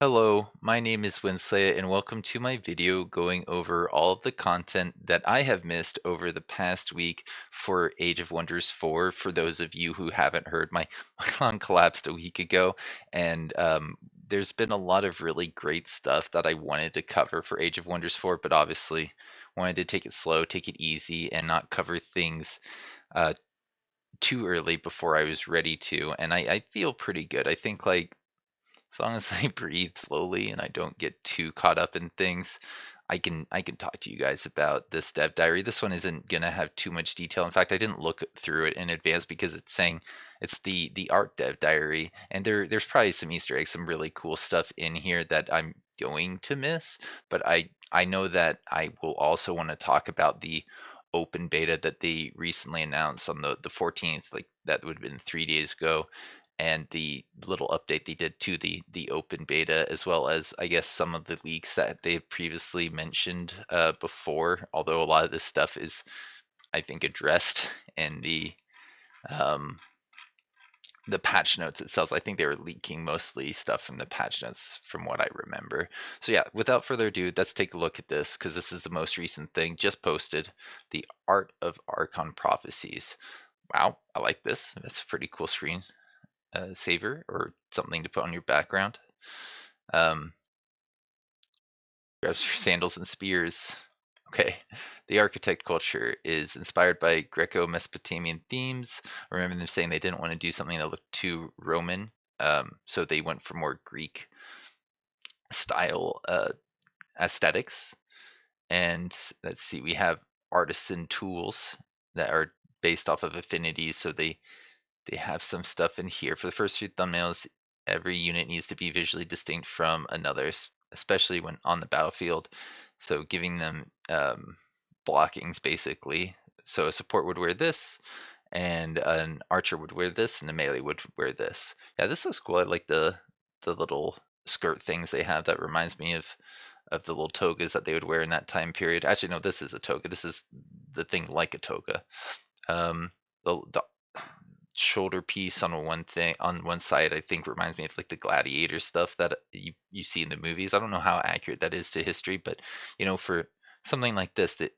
Hello, my name is Winsley and welcome to my video going over all of the content that I have missed over the past week for Age of Wonders 4. For those of you who haven't heard, my clan collapsed a week ago, and there's been a lot of really great stuff that I wanted to cover for Age of Wonders 4, but obviously wanted to take it slow, take it easy, and not cover things uh, too early before I was ready to. And I feel pretty good. I think like as long as I breathe slowly and I don't get too caught up in things, I can talk to you guys about this dev diary. This one isn't gonna have too much detail. In fact, I didn't look through it in advance because it's saying it's the art dev diary, and there's probably some Easter eggs, some really cool stuff in here that I'm going to miss. But I know that I will also want to talk about the open beta that they recently announced on the 14th, like that would have been 3 days ago, and the little update they did to the open beta, as well as I guess some of the leaks that they had previously mentioned before. Although a lot of this stuff is, I think, addressed in um, the patch notes itself. I think they were leaking mostly stuff from the patch notes, from what I remember. So yeah, without further ado, let's take a look at this because this is the most recent thing just posted. The Art of Archon Prophecies. Wow, I like this. That's a pretty cool screen saver or something to put on your background. Um, Grabs your sandals and spears. Okay, the architect culture is inspired by Greco-Mesopotamian themes. I remember them saying they didn't want to do something that looked too Roman, so they went for more Greek style aesthetics. And let's see, we have artisan tools that are based off of affinities, so they have some stuff in here. For the first few thumbnails, every unit needs to be visually distinct from another, especially when on the battlefield. So giving them blockings basically. So a support would wear this, and an archer would wear this, and a melee would wear this. Yeah, this looks cool. I like the little skirt things they have. That reminds me of the little togas that they would wear in that time period. Actually, no, this is a toga. This is the thing like a toga. Um, the shoulder piece on one side I think reminds me of like the gladiator stuff that you see in the movies. I don't know how accurate that is to history, but for something like this, that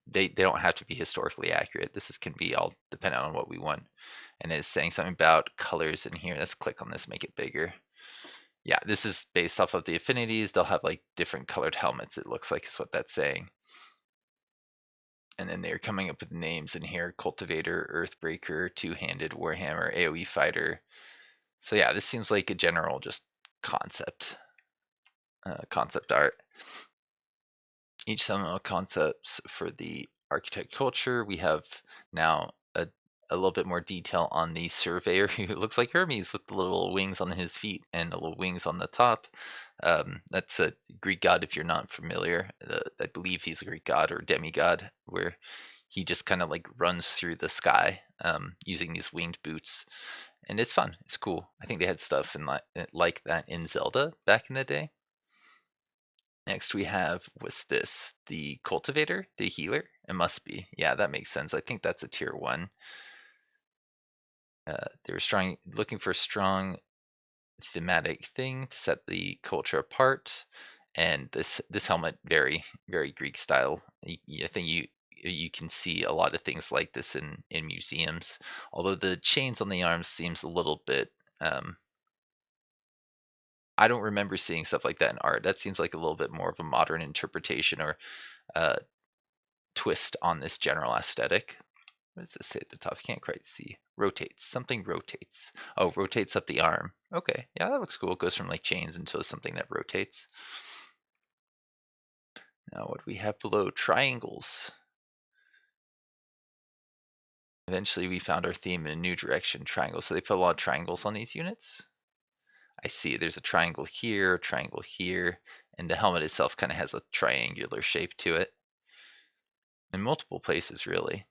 they don't have to be historically accurate. Can be all dependent on what we want. And it's saying something about colors in here. Let's click on this, make it bigger. Yeah, this is based off of the affinities. They'll have like different colored helmets, it looks like, is what that's saying. And then they're coming up with names in here: Cultivator, Earthbreaker, Two-Handed, Warhammer, AoE Fighter. So yeah, this seems like a general just concept, concept art. Each seminal concepts for the architect culture. We have now a little bit more detail on the surveyor, who looks like Hermes with the little wings on his feet and the little wings on the top. That's a Greek god if you're not familiar. I believe he's a Greek god or demigod, where he just kind of like runs through the sky using these winged boots. And it's fun. It's cool. I think they had stuff like that in Zelda back in the day. Next we have, what's this? The cultivator, the healer? It must be. Yeah, that makes sense. I think that's a tier 1. They were looking for a strong thematic thing to set the culture apart. And this helmet, very very Greek style. I think you can see a lot of things like this in museums. Although the chains on the arms seems a little bit. I don't remember seeing stuff like that in art. That seems like a little bit more of a modern interpretation or uh, twist on this general aesthetic. What does this say at the top? Can't quite see. Rotates. Something rotates. Oh, rotates up the arm. Okay, yeah, that looks cool. It goes from like chains into something that rotates. Now what do we have below? Triangles. Eventually we found our theme in a new direction, triangles. So they put a lot of triangles on these units. I see there's a triangle here, and the helmet itself kind of has a triangular shape to it. In multiple places, really.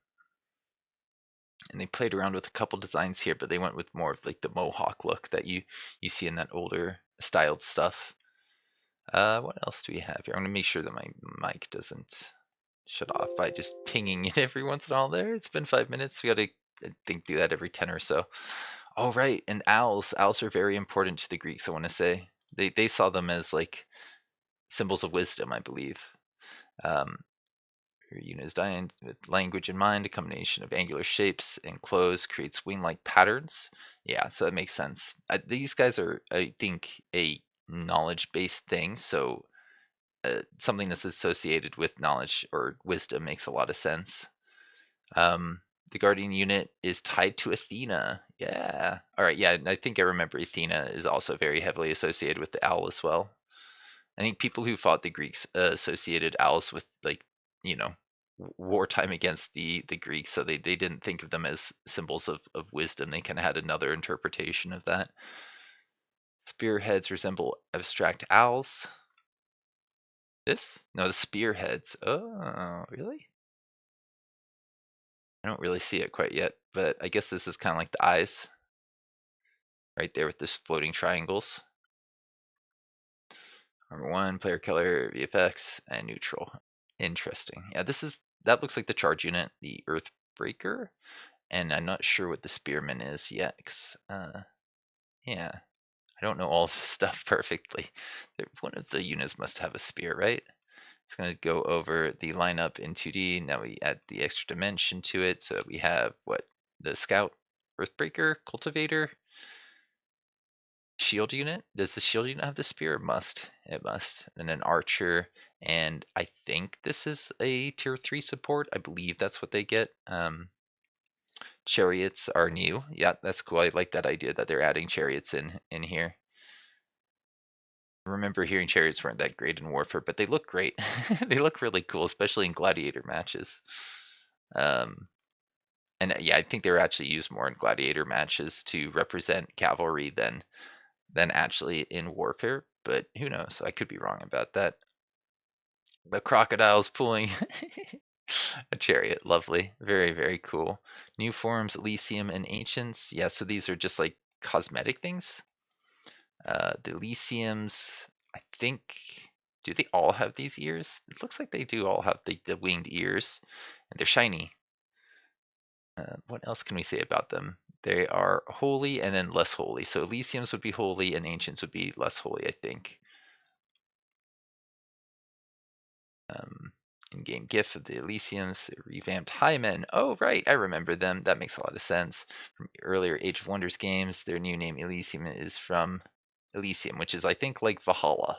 And they played around with a couple designs here, but they went with more of like the mohawk look that you see in that older styled stuff. What else do we have here? I'm gonna make sure that my mic doesn't shut off by just pinging it every once in a while there. It's been 5 minutes. We gotta, I think, do that every 10 or so. Oh, right, and owls. Owls are very important to the Greeks, I want to say. They saw them as like symbols of wisdom, I believe. Um, your unit is designed with language in mind. A combination of angular shapes and clothes creates wing-like patterns. Yeah, so that makes sense. These guys are, I think, a knowledge-based thing, so something that's associated with knowledge or wisdom makes a lot of sense. The guardian unit is tied to Athena. Yeah. All right. Yeah, I think I remember Athena is also very heavily associated with the owl as well. I think people who fought the Greeks associated owls with like, you know, wartime against the Greeks, so they didn't think of them as symbols of wisdom. They kind of had another interpretation of that. Spearheads resemble abstract owls. This? No, the spearheads. Oh, really? I don't really see it quite yet, but I guess this is kind of like the eyes right there with this floating triangles. Number one, player color, VFX, and neutral. Interesting. Yeah, that looks like the charge unit, the Earthbreaker, and I'm not sure what the Spearman is yet. Yeah, I don't know all the stuff perfectly. One of the units must have a spear, right? It's going to go over the lineup in 2D. Now we add the extra dimension to it, so we have what the Scout, Earthbreaker, Cultivator, shield unit. Does the shield unit have the spear? It must. It must. And an archer. And I think this is a tier 3 support. I believe that's what they get. Chariots are new. Yeah, that's cool. I like that idea that they're adding chariots in here. I remember hearing chariots weren't that great in Warfare, but they look great. They look really cool, especially in gladiator matches. Um, and yeah, I think they're actually used more in gladiator matches to represent cavalry than actually in Warfare, but who knows? I could be wrong about that. The crocodile's pulling a chariot. Lovely. Very, very cool. New forms, Elysium and Ancients. Yeah, so these are just like cosmetic things. The Elysiums, I think, do they all have these ears? It looks like they do all have the winged ears, and they're shiny. What else can we say about them? They are holy and then less holy. So Elysiums would be holy and Ancients would be less holy, I think. In-game GIF of the Elysiums, revamped Highmen. Oh, right, I remember them. That makes a lot of sense. From earlier Age of Wonders games, their new name Elysium is from Elysium, which is, I think, like Valhalla.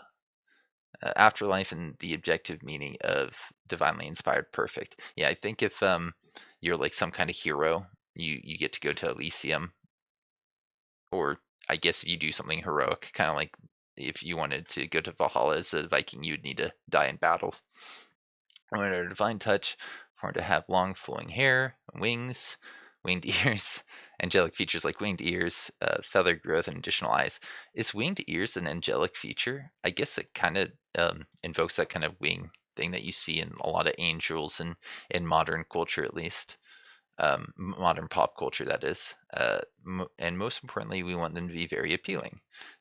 Afterlife and the objective meaning of divinely inspired perfect. Yeah, I think if you're like some kind of hero, you get to go to Elysium, or I guess if you do something heroic, kind of like if you wanted to go to Valhalla as a Viking, you'd need to die in battle. Under divine touch, formed to have long flowing hair, wings, winged ears, angelic features like winged ears, feather growth, and additional eyes. Is winged ears an angelic feature? I guess it kind of invokes that kind of wing thing that you see in a lot of angels and in modern culture, at least. Modern pop culture, that is. And most importantly, we want them to be very appealing.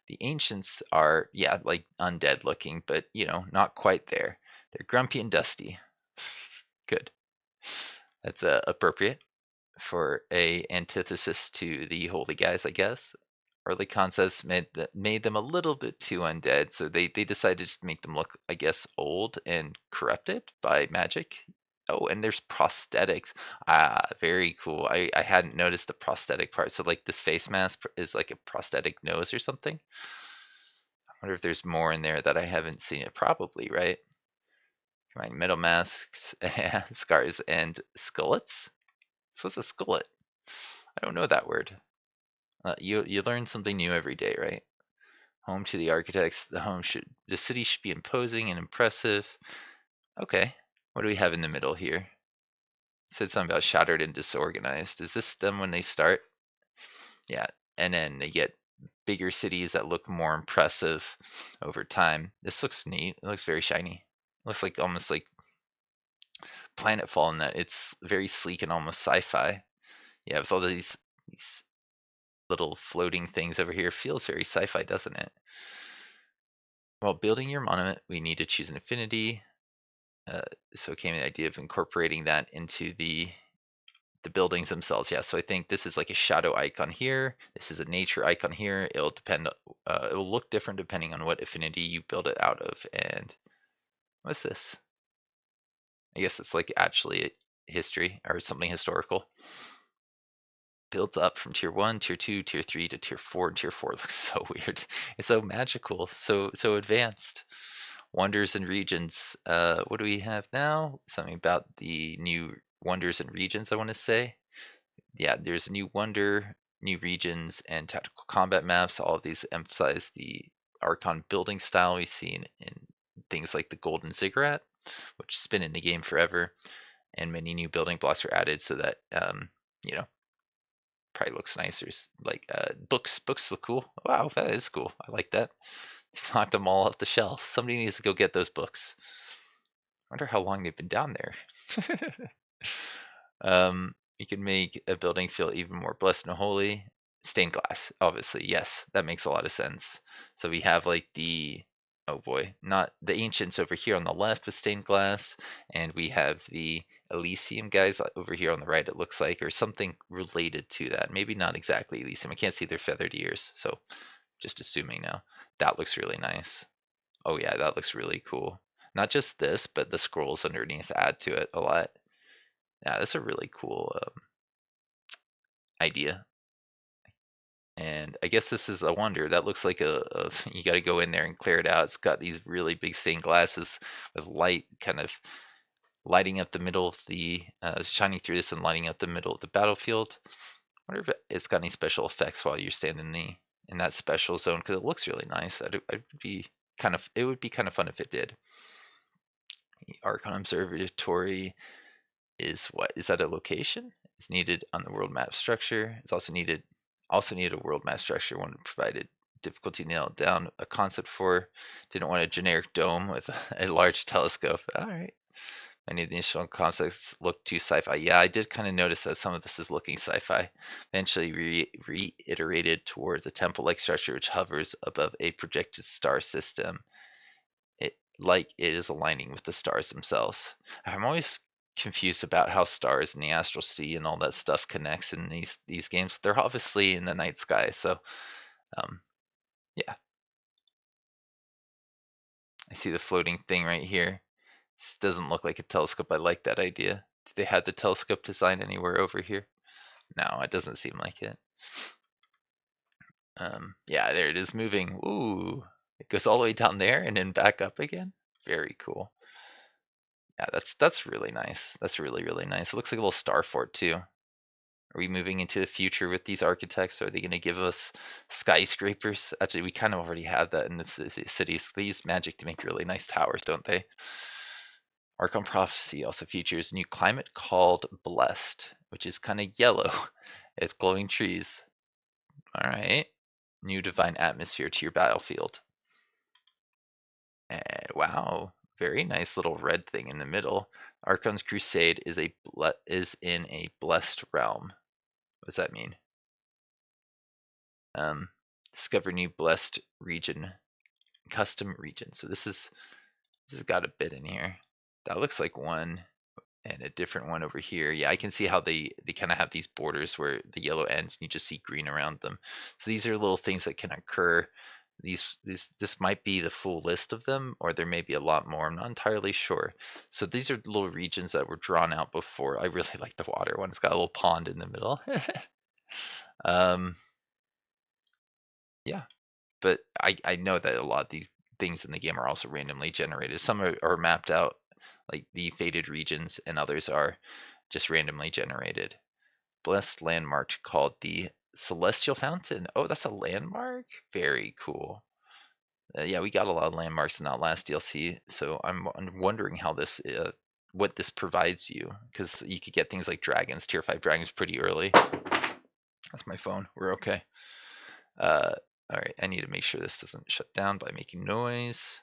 The ancients are, yeah, like undead looking, but not quite there. They're grumpy and dusty. Good. That's appropriate for a antithesis to the holy guys, I guess. Early concepts made them a little bit too undead, so they decided to just make them look, I guess, old and corrupted by magic. Oh, and there's prosthetics. Ah, very cool. I hadn't noticed the prosthetic part. So like this face mask is like a prosthetic nose or something. I wonder if there's more in there that I haven't seen. It probably, right? Right, metal masks, scars, and skullets. So what's a skullet? I don't know that word. You learn something new every day, right? Home to the architects. The city should be imposing and impressive. Okay, what do we have in the middle here? It said something about shattered and disorganized. Is this them when they start? Yeah, and then they get bigger cities that look more impressive over time. This looks neat. It looks very shiny. It looks like almost like Planetfall in that it's very sleek and almost sci-fi. Yeah, with all these little floating things over here, feels very sci-fi, doesn't it? While building your monument, we need to choose an affinity. So came the idea of incorporating that into the the buildings themselves. Yeah, so I think this is like a shadow icon here. This is a nature icon here. It'll depend. It will look different depending on what affinity you build it out of. And what's this? I guess it's like actually history or something historical. Builds up from tier 1, tier 2, tier 3 to tier 4, and tier 4 looks so weird. It's so magical, so advanced. Wonders and regions. What do we have now? Something about the new wonders and regions, I want to say. Yeah, there's a new wonder, new regions, and tactical combat maps. All of these emphasize the Archon building style we've seen in things like the Golden Ziggurat, which has been in the game forever, and many new building blocks are added so that you know, probably looks nicer. Like books look cool. Wow, that is cool. I like that. Knocked them all off the shelf. Somebody needs to go get those books. I wonder how long they've been down there. You can make a building feel even more blessed and holy. Stained glass, obviously, yes, that makes a lot of sense. So we have like the, oh boy, not the ancients over here on the left with stained glass, and we have the Elysium guys over here on the right, it looks like, or something related to that. Maybe not exactly Elysium. I can't see their feathered ears, so just assuming now. That looks really nice. Oh yeah, that looks really cool. Not just this, but the scrolls underneath add to it a lot. Yeah, that's a really cool idea. And I guess this is a wonder. That looks like you got to go in there and clear it out. It's got these really big stained glasses with light kind of lighting up the middle of the, shining through this and lighting up the middle of the battlefield. I wonder if it's got any special effects while you're standing in that special zone, because it looks really nice. It would be kind of fun if it did. Archon Observatory is what? Is that a location? It's needed on the world map structure. It's also needed a world map structure. One provided difficulty nailed down a concept for. Didn't want a generic dome with a large telescope. All right. Many of the initial concepts look too sci-fi. Yeah, I did kind of notice that some of this is looking sci-fi. Eventually reiterated towards a temple-like structure which hovers above a projected star system. It is aligning with the stars themselves. I'm always confused about how stars in the astral sea and all that stuff connects in these games. They're obviously in the night sky, so um, yeah. I see the floating thing right here. This doesn't look like a telescope. I like that idea. Did they have the telescope design anywhere over here? No, it doesn't seem like it. Yeah, there it is moving. Ooh, it goes all the way down there and then back up again. Very cool. Yeah, that's really nice. That's really nice. It looks like a little star fort too. Are we moving into the future with these architects? Are they going to give us skyscrapers? Actually, we kind of already have that in the cities. They use magic to make really nice towers, don't they? Archon Prophecy also features a new climate called Blessed, which is kind of yellow. It's glowing trees. All right. New divine atmosphere to your battlefield. And wow, very nice little red thing in the middle. Archon's Crusade is in a blessed realm. What does that mean? Discover new blessed region, custom region. So this has got a bit in here. That looks like one, and a different one over here. Yeah, I can see how they kind of have these borders where the yellow ends and you just see green around them. So these are little things that can occur. This might be the full list of them, or there may be a lot more. I'm not entirely sure. So these are little regions that were drawn out before. I really like the water one. It's got a little pond in the middle. um, yeah, but I know that a lot of these things in the game are also randomly generated. Some are mapped out, like the faded regions, and others are just randomly generated. Blessed landmark called the Celestial Fountain. Oh, that's a landmark? Very cool. Yeah, we got a lot of landmarks in that last DLC, so I'm wondering how what this provides you, because you could get things like dragons, tier 5 dragons pretty early. That's my phone. We're okay. All right, I need to make sure this doesn't shut down by making noise.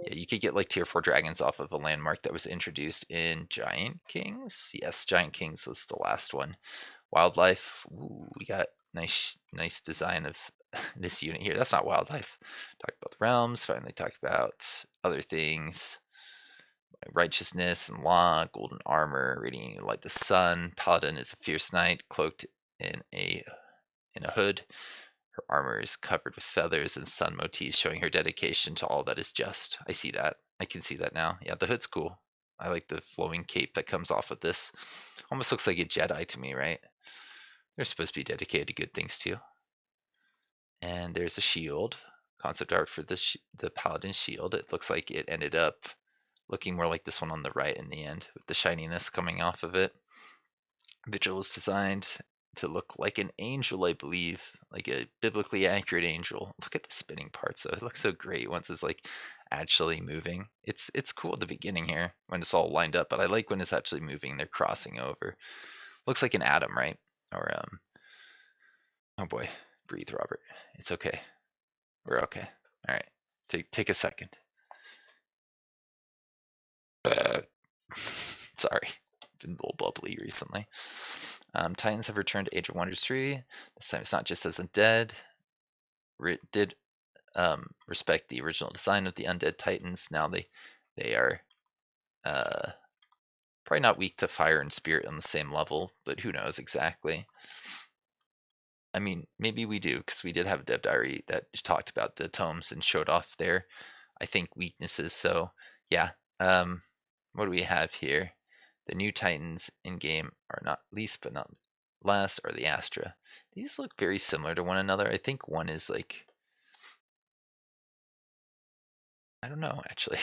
Yeah, you could get like tier 4 dragons off of a landmark that was introduced in Giant Kings. Yes, Giant Kings was the last one. Wildlife. Ooh, we got nice design of this unit here. That's not wildlife. Talked about the realms. Finally talked about other things. righteousness and law, golden armor, radiating like the sun. Paladin is a fierce knight cloaked in a hood. Her armor is covered with feathers and sun motifs, showing her dedication to all that is just. I see that. I can see that now. Yeah, the hood's cool. I like the flowing cape that comes off of this. Almost looks like a Jedi to me, right? They're supposed to be dedicated to good things too. And there's a shield. Concept art for the paladin shield. It looks like it ended up looking more like this one on the right in the end, with the shininess coming off of it. Vigil was designed to look like an angel, I believe, like a biblically accurate angel. Look at the spinning parts though. It looks so great once it's like actually moving. It's cool at the beginning here when it's all lined up, but I like when it's actually moving. They're crossing over. Looks like an atom, right? Or oh boy, breathe, Robert. It's okay. We're okay. All right. Take a second. Sorry, been a little bubbly recently. Titans have returned to Age of Wonders 3. This time it's not just as undead. Did respect the original design of the undead Titans. Now they are probably not weak to fire and spirit on the same level, but who knows exactly. I mean, maybe we do, because we did have a dev diary that talked about the tomes and showed off their, I think, weaknesses. So yeah, what do we have here? The new Titans in game are not least but not last are the Astra. These look very similar to one another. I think one is like, I don't know actually.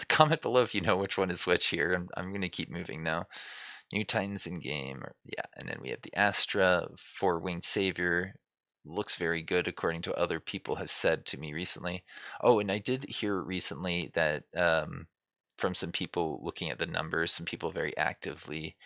Comment below if you know which one is which here. I'm gonna keep moving now. New Titans in game, yeah, and then we have the Astra, four-winged savior. Looks very good according to what other people have said to me recently. Oh, and I did hear recently that from some people looking at the numbers, some people very actively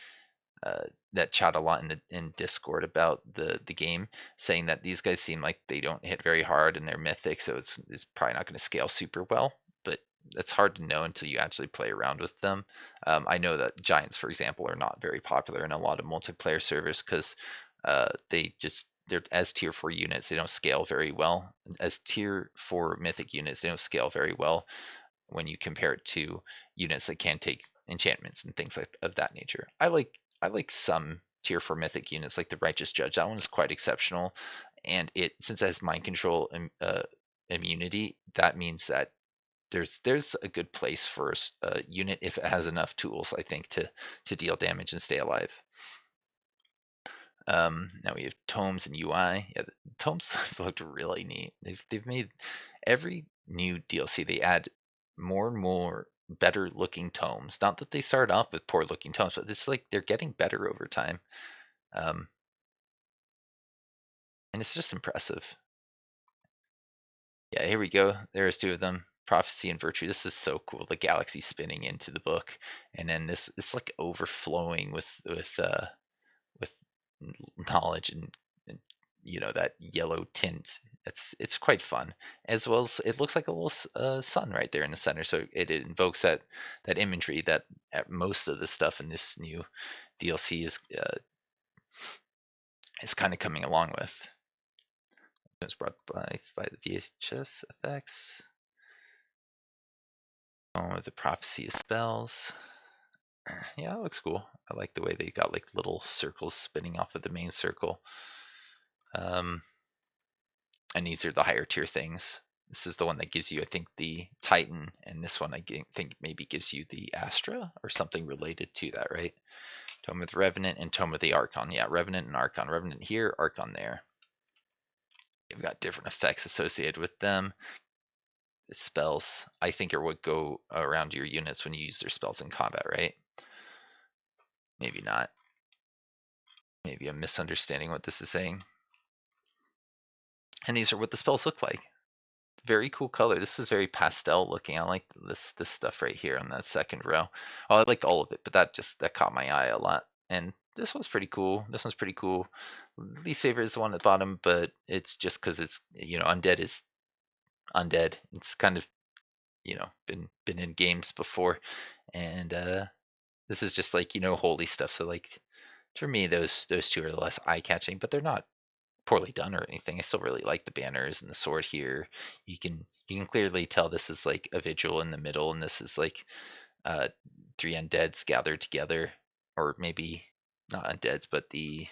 that chat a lot in Discord about the game, saying that these guys seem like they don't hit very hard and they're mythic, so it's probably not going to scale super well. But it's hard to know until you actually play around with them. I know that giants, for example, are not very popular in a lot of multiplayer servers because they're as tier 4 units, they don't scale very well. As tier 4 mythic units, they don't scale very well when you compare it to units that can take enchantments and things like of that nature. I like some tier 4 mythic units like the Righteous Judge. That one is quite exceptional, and since it has mind control immunity, that means that there's a good place for a unit if it has enough tools, I think, to deal damage and stay alive. Now we have tomes and UI. Yeah, the tomes looked really neat. They've made every new DLC they add more and more better looking tomes. Not that they start off with poor looking tomes, but it's like they're getting better over time. Um, and it's just impressive. Yeah, here we go. There's two of them. Prophecy and Virtue. This is so cool. The galaxy spinning into the book, and then it's like overflowing with knowledge and that yellow tint. It's quite fun, as well as it looks like a little sun right there in the center. So it invokes that imagery that most of the stuff in this new DLC is kind of coming along with. It was brought by the VHS effects. Oh, the prophecy of spells. Yeah, it looks cool. I like the way they got like little circles spinning off of the main circle. And these are the higher tier things. This is the one that gives you, I think, the Titan, and this one I think maybe gives you the Astra or something related to that, right? Tome of the Revenant and Tome of the Archon. Yeah, Revenant and Archon. Revenant here, Archon there. They've got different effects associated with them. The spells, I think, are what go around your units when you use their spells in combat, right? Maybe not. Maybe I'm misunderstanding what this is saying. And these are what the spells look like. Very cool color. This is very pastel looking. I like this stuff right here on that second row. Oh, I like all of it, but that caught my eye a lot. And this one's pretty cool. This one's pretty cool. Least favorite is the one at the bottom, but it's just because it's undead is undead. It's kind of been in games before, and this is just like holy stuff. So like for me, those two are the less eye catching, but they're not poorly done or anything. I still really like the banners and the sword here. You can clearly tell this is like a vigil in the middle, and this is like uh, 3 undeads gathered together, or maybe not undeads, but the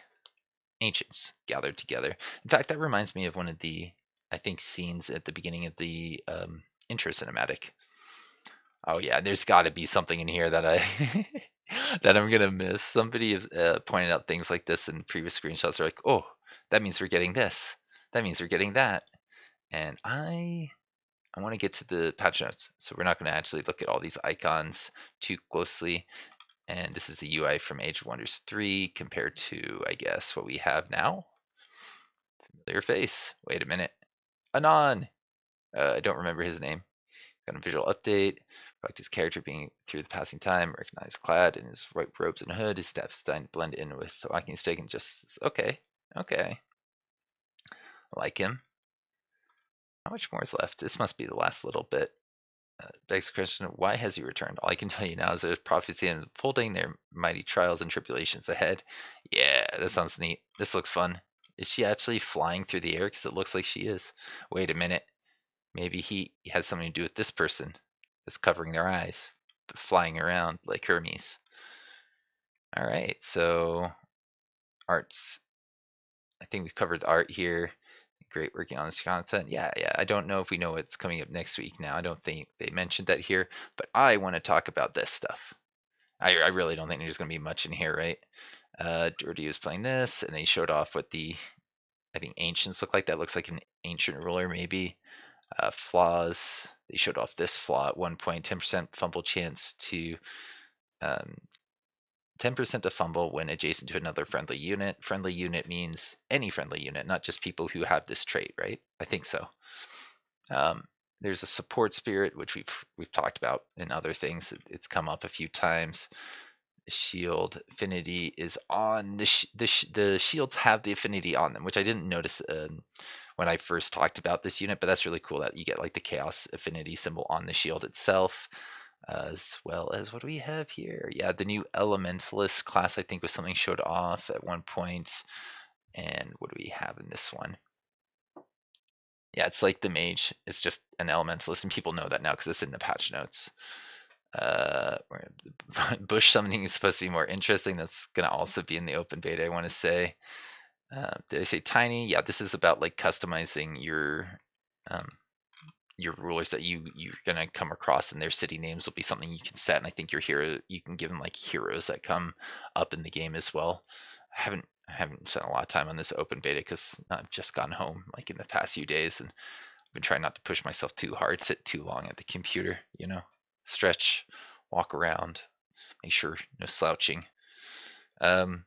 ancients gathered together. In fact, that reminds me of one of the, I think, scenes at the beginning of the intro cinematic. Oh yeah, there's got to be something in here that I that I'm gonna miss. Somebody has pointed out things like this in previous screenshots. They're like, oh, that means we're getting this. That means we're getting that. And I want to get to the patch notes, so we're not going to actually look at all these icons too closely. And this is the UI from Age of Wonders 3 compared to, I guess, what we have now. Familiar face. Wait a minute. Anon. I don't remember his name. Got a visual update. Reflect his character being through the passing time. Recognized clad in his white robes and hood. His steps starting to blend in with the walking stick and just okay. Okay. I like him. How much more is left? This must be the last little bit. Begs the question, why has he returned? All I can tell you now is there's prophecy unfolding, there mighty trials and tribulations ahead. Yeah, that sounds neat. This looks fun. Is she actually flying through the air? Because it looks like she is. Wait a minute. Maybe he has something to do with this person that's covering their eyes, flying around like Hermes. All right, so arts. I think we've covered the art here. Great working on this content. Yeah, I don't know if we know what's coming up next week now. I don't think they mentioned that here, but I want to talk about this stuff. I really don't think there's going to be much in here, right? Jordy was playing this, and they showed off what the, I think, ancients look like. That looks like an ancient ruler, maybe. Flaws. They showed off this flaw at one point, 10% fumble chance to um, 10% to fumble when adjacent to another friendly unit. Friendly unit means any friendly unit, not just people who have this trait, right? I think so. There's a support spirit, which we've talked about in other things. It's come up a few times. Shield affinity is on the shields have the affinity on them, which I didn't notice when I first talked about this unit, but that's really cool that you get like the chaos affinity symbol on the shield itself, as well as what do we have here? Yeah, the new elementalist class I think was something showed off at one point. And what do we have in this one? Yeah, it's like the mage. It's just an elementalist, and people know that now because it's in the patch notes. Uh, bush summoning is supposed to be more interesting. That's gonna also be in the open beta, I want to say. Did I say tiny? Yeah, this is about like customizing um, your rulers that you're gonna come across, and their city names will be something you can set. And I think your hero, you can give them like heroes that come up in the game as well. I haven't spent a lot of time on this open beta because I've just gone home like in the past few days, and I've been trying not to push myself too hard, sit too long at the computer, stretch, walk around, make sure no slouching. Um,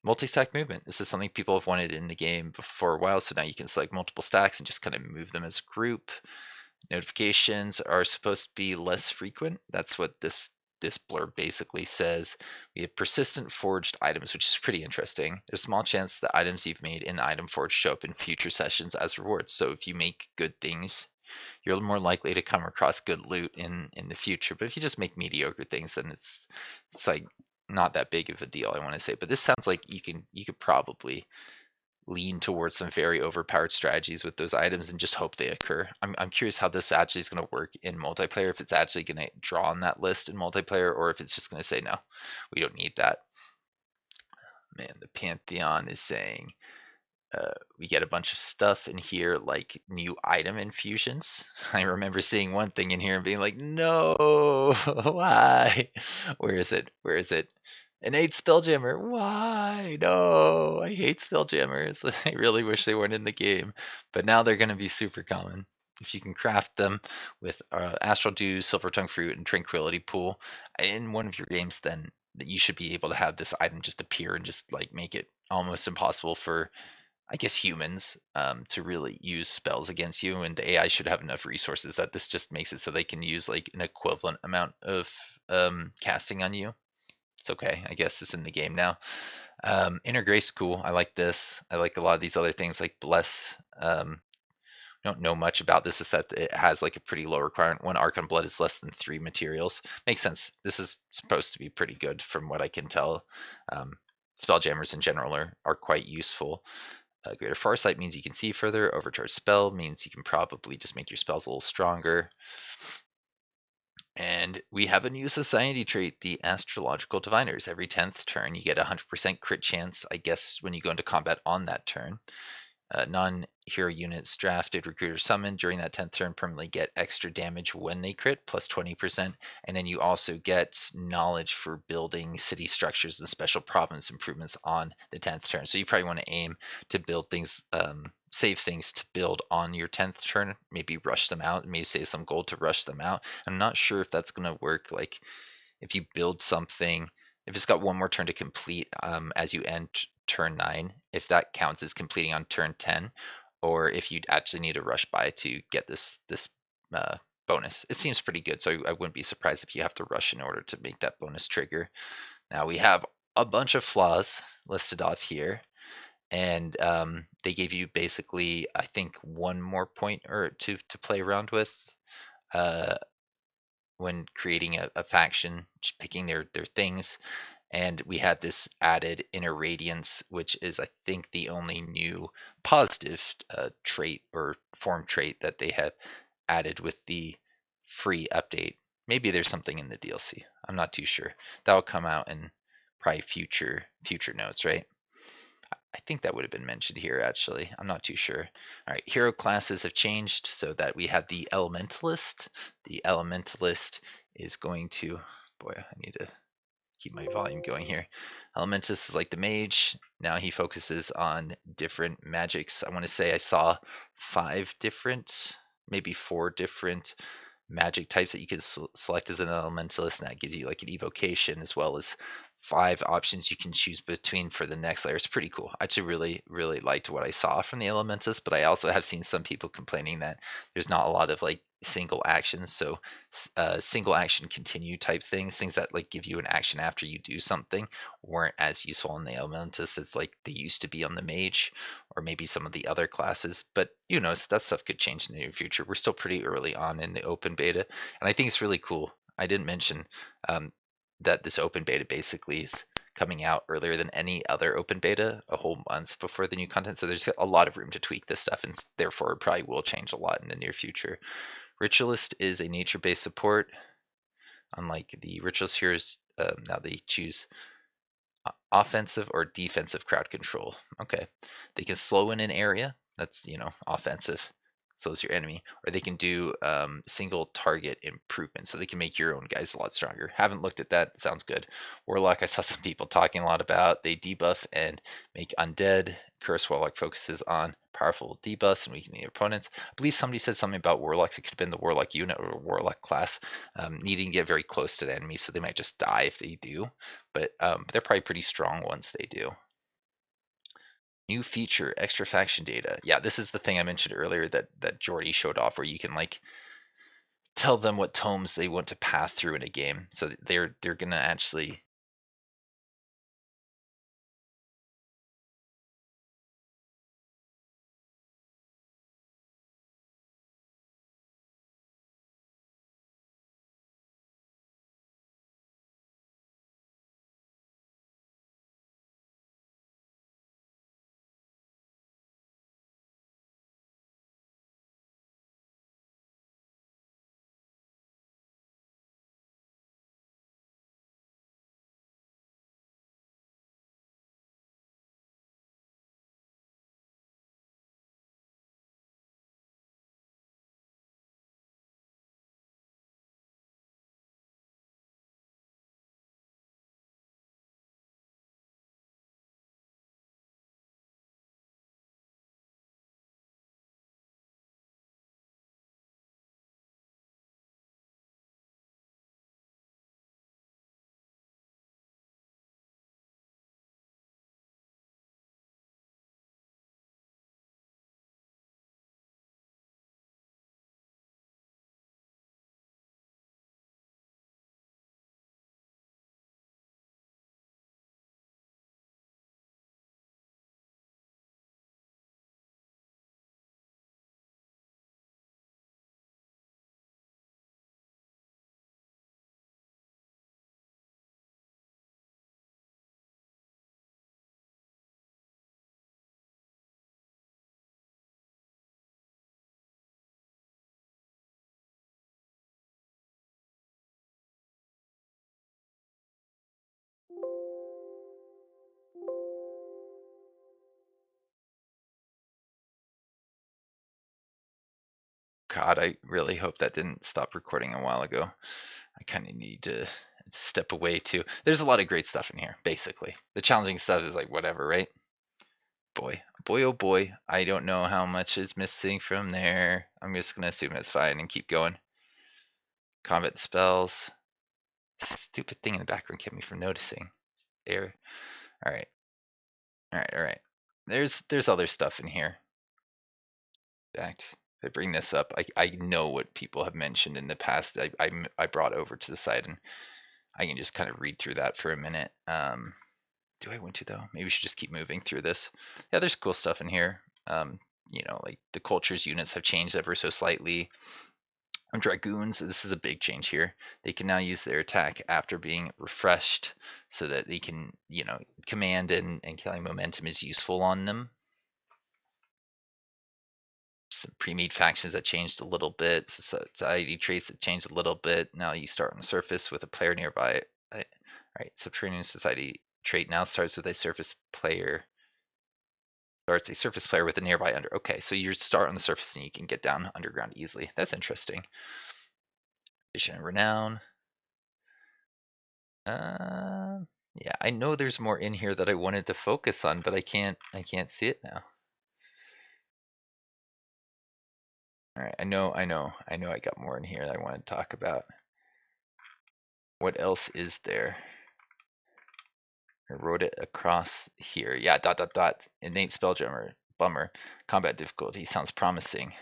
Multi-stack movement. This is something people have wanted in the game for a while, so now you can select multiple stacks and just kind of move them as a group. Notifications are supposed to be less frequent. That's what this blurb basically says. We have persistent forged items, which is pretty interesting. There's a small chance that items you've made in the item forge show up in future sessions as rewards. So if you make good things, you're more likely to come across good loot in the future. But if you just make mediocre things, then it's like not that big of a deal, I want to say. But this sounds like you could probably lean towards some very overpowered strategies with those items and just hope they occur. I'm curious how this actually is going to work in multiplayer, if it's actually going to draw on that list in multiplayer, or if it's just going to say, no, we don't need that. Man, the Pantheon is saying we get a bunch of stuff in here like new item infusions. I remember seeing one thing in here and being like, no, why? Where is it? Where is it? An 8 Spelljammer. Why? No, I hate Spelljammers. I really wish they weren't in the game. But now they're going to be super common. If you can craft them with Astral Dew, Silver Tongue Fruit, and Tranquility Pool in one of your games, then you should be able to have this item just appear and just like make it almost impossible for, I guess, humans to really use spells against you, and the AI should have enough resources that this just makes it so they can use like an equivalent amount of casting on you. It's okay. I guess it's in the game now. Inner Grace, cool. I like this. I like a lot of these other things like Bless. Don't know much about this except it has like a pretty low requirement. 1 Archon Blood is less than 3 materials. Makes sense. This is supposed to be pretty good from what I can tell. Spelljammers in general are quite useful. Greater Farsight means you can see further. Overcharged Spell means you can probably just make your spells a little stronger. And we have a new society trait, the Astrological Diviners. Every 10th turn, you get a 100% crit chance, I guess, when you go into combat on that turn. Non-hero units drafted, recruiter summoned during that 10th turn permanently get extra damage when they crit, plus 20%. And then you also get knowledge for building city structures and special province improvements on the 10th turn. So you probably want to aim to build things, save things to build on your 10th turn, maybe rush them out, maybe save some gold to rush them out. I'm not sure if that's going to work. Like if you build something, if it's got one more turn to complete as you end turn 9, if that counts as completing on turn 10, or if you actually need to rush by to get this uh, bonus. It seems pretty good, so I wouldn't be surprised if you have to rush in order to make that bonus trigger. Now we have a bunch of flaws listed off here, and they gave you basically, I think, one more point or to play around with. When creating a faction, just picking their things. And we had this added inner radiance, which is, I think, the only new positive trait or form trait that they have added with the free update. Maybe there's something in the DLC. I'm not too sure. That will come out in probably future notes, right? I think that would have been mentioned here, actually. I'm not too sure. All right, hero classes have changed so that we have the Elementalist. The Elementalist is going to, boy, I need to keep my volume going here. Elementalist is like the mage. Now he focuses on different magics. I want to say I saw 5 different, maybe 4 different magic types that you can select as an elementalist, and that gives you like an evocation as well as 5 options you can choose between for the next layer. It's pretty cool. I actually really liked what I saw from the elementalist, but I also have seen some people complaining that there's not a lot of like single actions. So single action continue type things that like give you an action after you do something, weren't as useful in the elementalist as like they used to be on the mage or maybe some of the other classes. But you know, that stuff could change in the near future. We're still pretty early on in the open beta, and I think it's really cool. I didn't mention that this open beta basically is coming out earlier than any other open beta, a whole month before the new content. So there's a lot of room to tweak this stuff, and therefore it probably will change a lot in the near future. Ritualist is a nature-based support. Unlike the Ritualist heroes, now they choose offensive or defensive crowd control. Okay. They can slow in an area. That's, offensive. Slows your enemy. Or they can do single target improvement. So they can make your own guys a lot stronger. Haven't looked at that. Sounds good. Warlock, I saw some people talking a lot about. They debuff and make undead. Curse Warlock focuses on powerful debuffs and weakening their opponents. I believe somebody said something about Warlocks. It could have been the Warlock unit or Warlock class needing to get very close to the enemy, so they might just die if they do. But they're probably pretty strong once they do. New feature, extra faction data. Yeah, this is the thing I mentioned earlier that Jordy showed off, where you can like tell them what tomes they want to path through in a game. So they're gonna actually God, I really hope that didn't stop recording a while ago. I kind of need to step away too. There's a lot of great stuff in here, basically. The challenging stuff is like whatever, right? Boy, boy, oh boy. I don't know how much is missing from there. I'm just going to assume it's fine and keep going. Combat spells. Stupid thing in the background kept me from noticing. There. All right. All right. All right. There's other stuff in here. In fact, if I bring this up, I know what people have mentioned in the past. I brought over to the side, and I can just kind of read through that for a minute. Do I want to though? Maybe we should just keep moving through this. Yeah, there's cool stuff in here. You know, like the culture's units have changed ever so slightly. Dragoons, this is a big change here. They can now use their attack after being refreshed so that they can, you know, command and killing momentum is useful on them. Some pre-made factions that changed a little bit. Society traits that changed a little bit. Now you start on the surface with a player nearby. All right, subterranean society trait now starts with a surface player. Starts a surface player with a nearby under. Okay, so you start on the surface and you can get down underground easily. That's interesting. Vision and renown. Yeah, I know there's more in here that I wanted to focus on, but I can't see it now. All right, I know I got more in here that I want to talk about. What else is there? I wrote it across here. Yeah, ... Innate spell jammer, bummer. Combat difficulty sounds promising.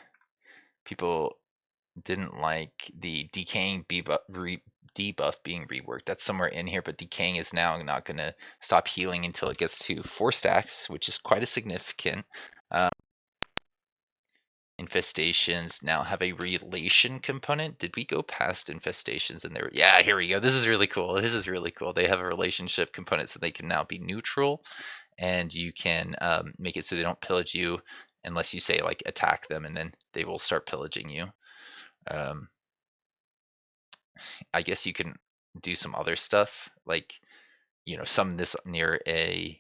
People didn't like the decaying debuff being reworked. That's somewhere in here, but decaying is now not going to stop healing until it gets to 4 stacks, which is quite a significant. Infestations now have a relation component. Did we go past infestations and there? Yeah, here we go. This is really cool. This is really cool. They have a relationship component, so they can now be neutral, and you can make it so they don't pillage you unless you say like attack them, and then they will start pillaging you. I guess you can do some other stuff, like, you know, summon this near a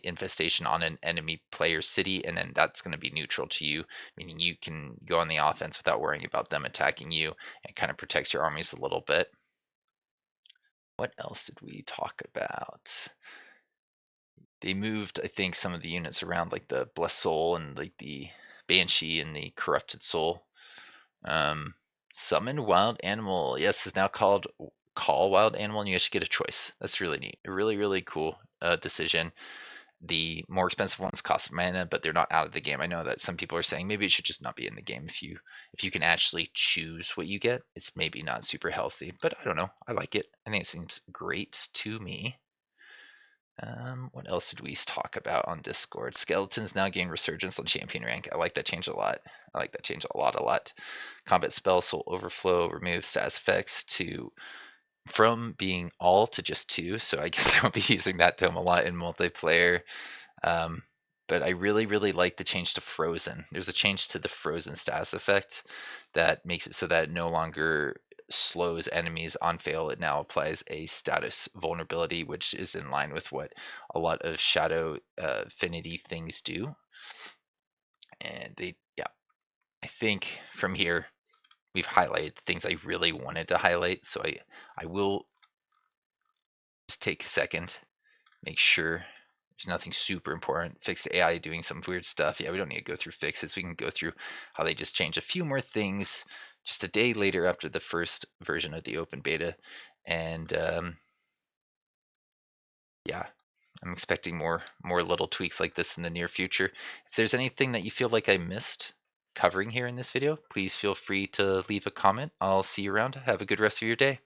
infestation on an enemy player city, and then that's going to be neutral to you, meaning you can go on the offense without worrying about them attacking you, and kind of protects your armies a little bit. What else did we talk about? They moved, I think, some of the units around, like the Blessed Soul and like the Banshee and the Corrupted Soul. Summon Wild Animal. Yes, is now called Call Wild Animal, and you actually get a choice. That's really neat. A really, really cool decision. The more expensive ones cost mana, but they're not out of the game. I know that some people are saying maybe it should just not be in the game. If you can actually choose what you get, it's maybe not super healthy, but I don't know. I like it. I think it seems great to me. What else did we talk about on Discord? Skeletons now gain resurgence on champion rank. I like that change a lot. I like that change a lot. Combat spell Soul Overflow removes status effects from being all to just 2. So I guess I'll be using that tome a lot in multiplayer. But I really, really like the change to Frozen. There's a change to the Frozen status effect that makes it so that it no longer slows enemies on fail. It now applies a status vulnerability, which is in line with what a lot of Shadow Affinity things do. And I think from here we've highlighted things I really wanted to highlight. So I will just take a second, make sure there's nothing super important. Fix AI doing some weird stuff. Yeah, we don't need to go through fixes. We can go through how they just changed a few more things just a day later after the first version of the open beta. And yeah, I'm expecting more little tweaks like this in the near future. If there's anything that you feel like I missed covering here in this video, please feel free to leave a comment. I'll see you around. Have a good rest of your day.